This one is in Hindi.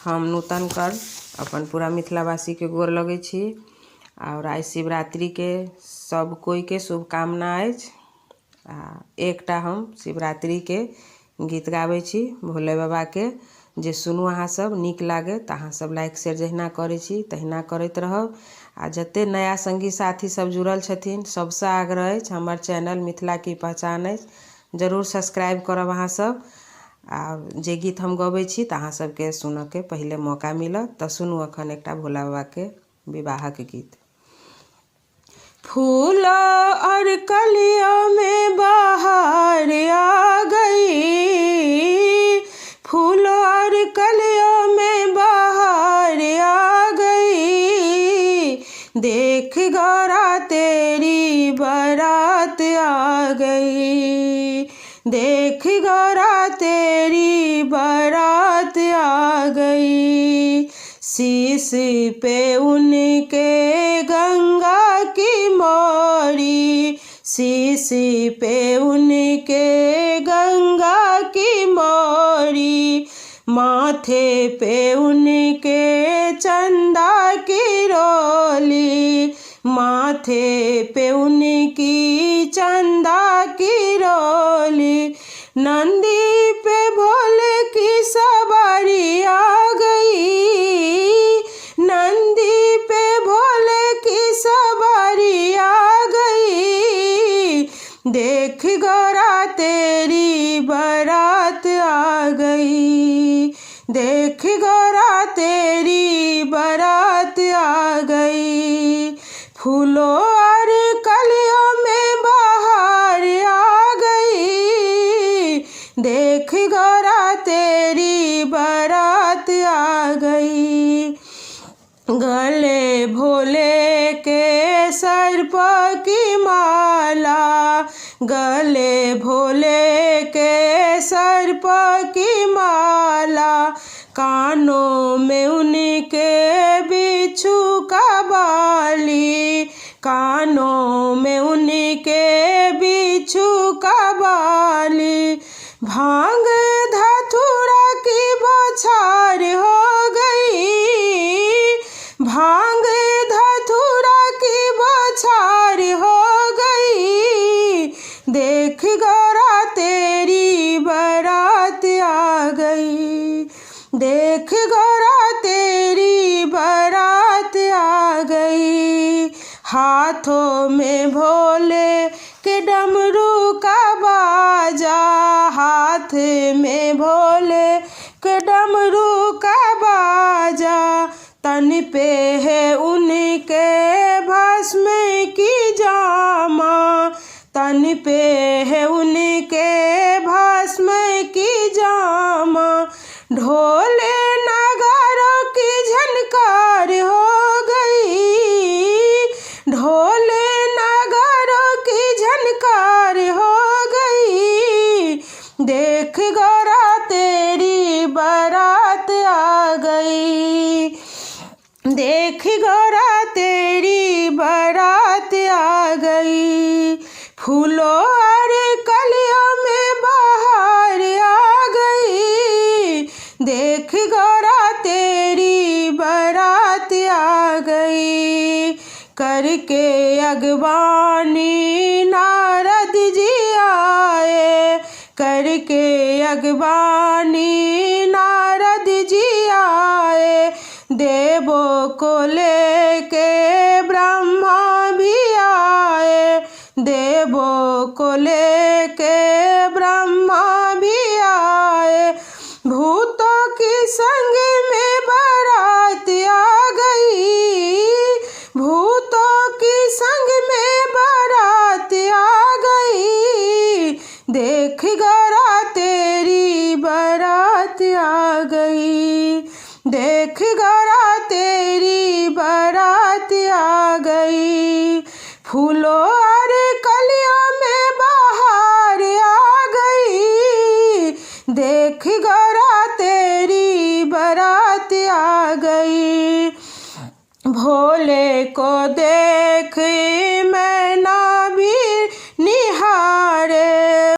हम नूतन कर अपन पूरा मिथिलावासी के गोर लगे छी और आई शिवरात्रि के सब कोई के शुभकामना अछि। एकटा हम शिवरात्रि के गीत गाबै छी भोले बाबा के, जे सुनू अहाँ सब नीक लागे तो अहाँ सब लाइक शेयर जहिना करै छी तहिना करैत रहब। आ जते नया संगी साथी सब जुड़ल छथिन सबसे आग्रह अछि हमर चैनल मिथिला की पहचान अछि जरूर सब्सक्राइब करब अहाँ सब। आ जे गीत हम गबै छी तो अहाँ सबके सुनऽ के पहले मौका मिलत, तो सुनू अखन एकटा भोला बाबा के विवाहक गीत। फूल और कलियों में बाहर आ गई, फूल और कलियों में बाहर आ गई, देख गौरा तेरी बारात आ गई, देख गौरा तेरी बारात आ गई। शीश पे उनके गंगा की मोरी, शीश पे उनके गंगा की मोरी, माथे पे उनके चंदा की रोली, माथे पे उनकी चंदा की रोली। नंदी पे भोले की सवारी आ गई, नंदी पे भोले की सवारी आ गई, देख गौरा तेरी बारात आ गई, देख गौरा तेरी बारात आ गई। फूलों और कलियों में बाहर आ गई, देख गौरा तेरी बारात आ गई। गले भोले के सर्प की माला, गले भोले के सर्प की माला, कानों में उनके बिच्छू का बाली, कानों में उनके बिच्छू का बाली। भांग धतूरा की बौछार हो गई, भांग धतूरा की बौछार हो गई, देख गौरा तेरी बारात आ गई, देख गौरा तेरी बारात आ गई। हाथों में भोले के डमरू का बाजा, हाथ में भोले के डमरू का बाजा, तन पे है उनके भस्म की जामा, तन पे है उनके भस्म की जामा। ढोले नगारों की झनकार हो गई, ढोले नगारों की झनकार हो गई, देख गौरा तेरी बारात आ गई, देख गौरा तेरी बारात आ गई। फूलों और कलियों में बाहर आ गई, देख गौरा तेरी बारात आ गई। करके अगवानी नारद जी आए, करके अगवानी नारद जी आए, देवों को लेके ब्रह्मा भी आए, देवों को लेके ब्रह्मा भी आए। भूतों की संग में बारात आ गई, भूतों की संग में बारात आ गई, देख गौरा तेरी बारात आ गई, देख गौरा तेरी बारात आ गई। फूलों और कलियों में बाहर आ गई, देख गौरा तेरी बारात आ गई। भोले को देख